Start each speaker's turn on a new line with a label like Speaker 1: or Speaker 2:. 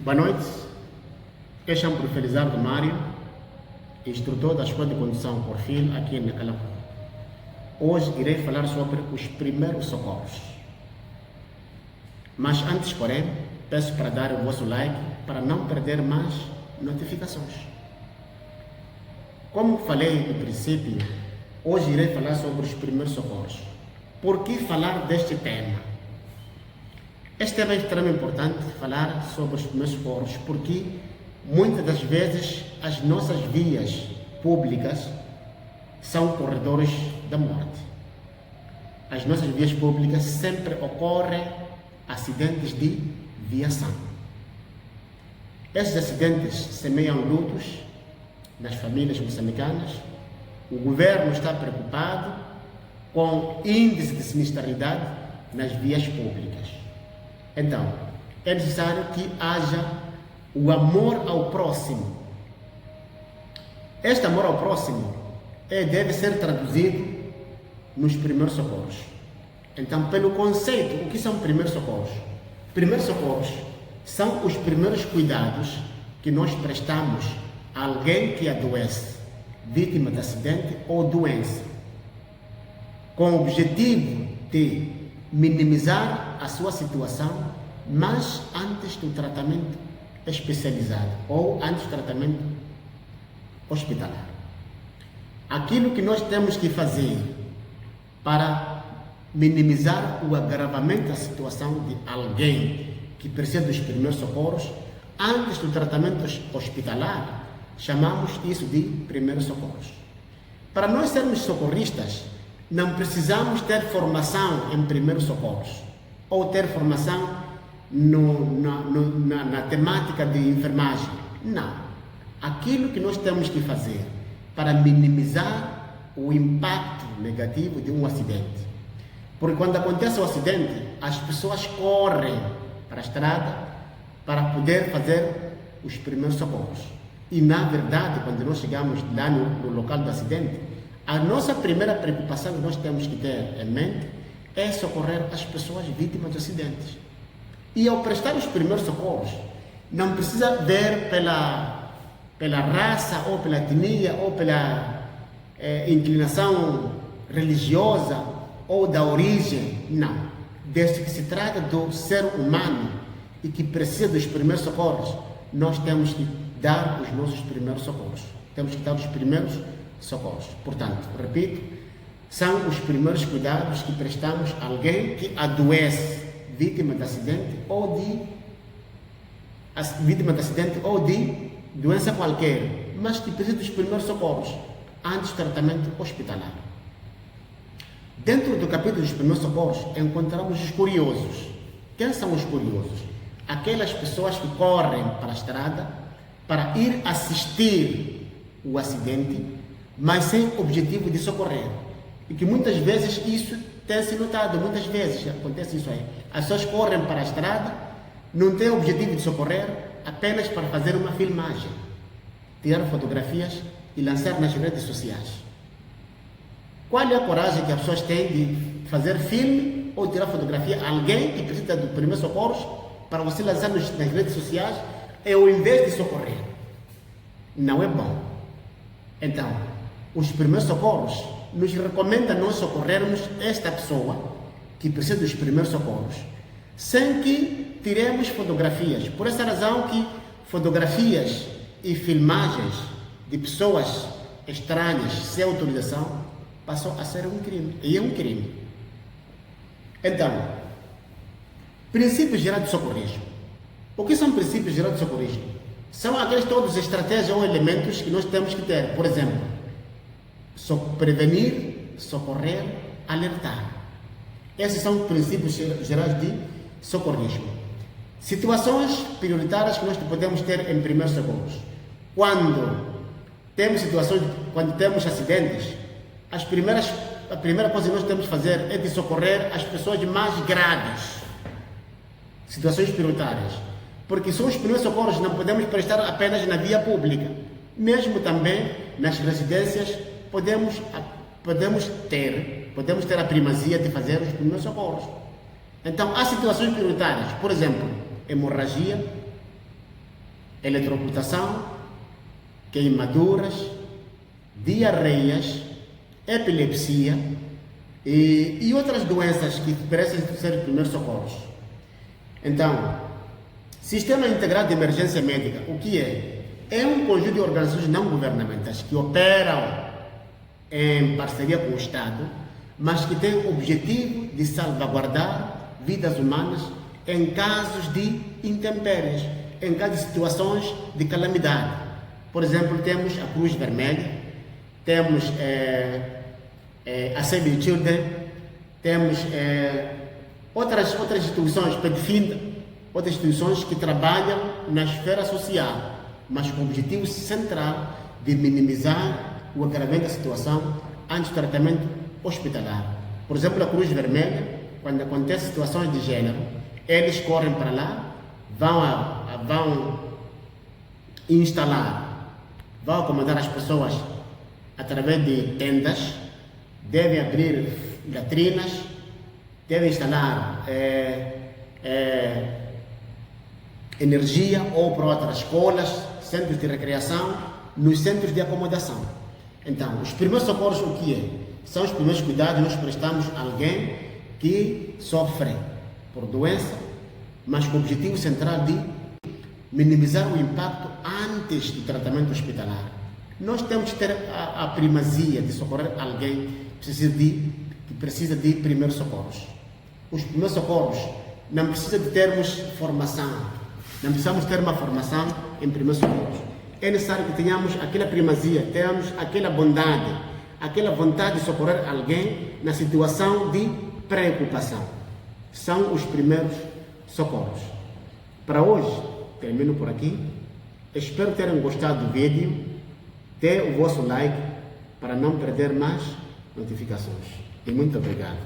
Speaker 1: Boa noite, eu chamo-me Felizardo Mário, instrutor da Escola de Condução Porfil aqui na Calapã. Hoje irei falar sobre os primeiros socorros. Mas antes, porém, peço para dar o vosso like para não perder mais notificações. Como falei no princípio, hoje irei falar sobre os primeiros socorros. Por que falar deste tema? Este tema é extremamente importante, falar sobre os primeiros socorros, porque muitas das vezes as nossas vias públicas são corredores da morte. As nossas vias públicas sempre ocorrem acidentes de viação. Esses acidentes semeiam lutos nas famílias moçambicanas. O governo está preocupado com o índice de sinistralidade nas vias públicas. Então, é necessário que haja o amor ao próximo. Este amor ao próximo deve ser traduzido nos primeiros socorros. Então, pelo conceito, o que são primeiros socorros? Primeiros socorros são os primeiros cuidados que nós prestamos a alguém que adoece, vítima de acidente ou doença, com o objetivo de minimizar a sua situação, mas antes do tratamento especializado ou antes do tratamento hospitalar. Aquilo que nós temos que fazer para minimizar o agravamento da situação de alguém que precisa dos primeiros socorros, antes do tratamento hospitalar, chamamos isso de primeiros socorros. Para nós sermos socorristas, não precisamos ter formação em primeiros socorros ou ter formação na temática de enfermagem. Não. Aquilo que nós temos que fazer para minimizar o impacto negativo de um acidente. Porque quando acontece o acidente, as pessoas correm para a estrada para poder fazer os primeiros socorros. E na verdade, quando nós chegamos lá no local do acidente, a nossa primeira preocupação que nós temos que ter em mente é socorrer as pessoas vítimas de acidentes. E ao prestar os primeiros socorros, não precisa ver pela raça, ou pela etnia, ou pela inclinação religiosa, ou da origem, não. Desde que se trata do ser humano e que precisa dos primeiros socorros, nós temos que dar os nossos primeiros socorros. Temos que dar os primeiros socorros. Portanto, repito, são os primeiros cuidados que prestamos a alguém que adoece, vítima de acidente ou de doença qualquer, mas que precisa dos primeiros socorros antes do tratamento hospitalar. Dentro do capítulo dos primeiros socorros, encontramos os curiosos. Quem são os curiosos? Aquelas pessoas que correm para a estrada para ir assistir o acidente, mas sem objetivo de socorrer. E que muitas vezes isso tem se notado, muitas vezes acontece isso aí. As pessoas correm para a estrada, não têm o objetivo de socorrer, apenas para fazer uma filmagem, tirar fotografias e lançar nas redes sociais. Qual é a coragem que as pessoas têm de fazer filme ou tirar fotografia a alguém que precisa do primeiro socorros para você lançar nas redes sociais ao invés de socorrer? Não é bom. Então, os primeiros socorros nos recomendam nós socorrermos esta pessoa que precisa dos primeiros socorros, sem que tiremos fotografias. Por essa razão que fotografias e filmagens de pessoas estranhas sem autorização passou a ser um crime. E é um crime. Então, princípios gerais de socorrismo. O que são princípios gerais de socorrismo? São aqueles todos estratégias ou elementos que nós temos que ter. Por exemplo, prevenir, socorrer, alertar. Esses são princípios gerais de socorrismo. Situações prioritárias que nós podemos ter em primeiros socorros. Quando temos acidentes, a primeira coisa que nós temos que fazer é de socorrer as pessoas mais graves. Situações prioritárias. Porque são os primeiros socorros, não podemos prestar apenas na via pública. Mesmo também nas residências, podemos ter a primazia de fazer os primeiros socorros. Então, há situações prioritárias, por exemplo, hemorragia, eletrocutação, queimaduras, diarreias, epilepsia e outras doenças que precisam ser primeiros socorros. Então, Sistema Integrado de Emergência Médica, o que é? É um conjunto de organizações não governamentais que operam em parceria com o Estado, mas que tem o objetivo de salvaguardar vidas humanas em casos de intempéries, em casos de situações de calamidade. Por exemplo, temos a Cruz Vermelha, temos a Save the Children, temos outras instituições, PEDFINDA, outras instituições que trabalham na esfera social, mas com o objetivo central de minimizar o agravamento da situação antes do tratamento hospitalar. Por exemplo, a Cruz Vermelha, quando acontecem situações de gênero, eles correm para lá, vão instalar, vão acomodar as pessoas através de tendas, devem abrir latrinas, devem instalar energia ou para outras escolas, centros de recreação, nos centros de acomodação. Então, os primeiros socorros o que é? São os primeiros cuidados que nós prestamos a alguém que sofre por doença, mas com o objetivo central de minimizar o impacto antes do tratamento hospitalar. Nós temos que ter a primazia de socorrer alguém que precisa de primeiros socorros. Os primeiros socorros não precisa de termos formação, não precisamos ter uma formação em primeiros socorros. É necessário que tenhamos aquela primazia, tenhamos aquela bondade, aquela vontade de socorrer alguém na situação de preocupação. São os primeiros socorros. Para hoje, termino por aqui. Espero terem gostado do vídeo. Dê o vosso like para não perder mais notificações. E muito obrigado.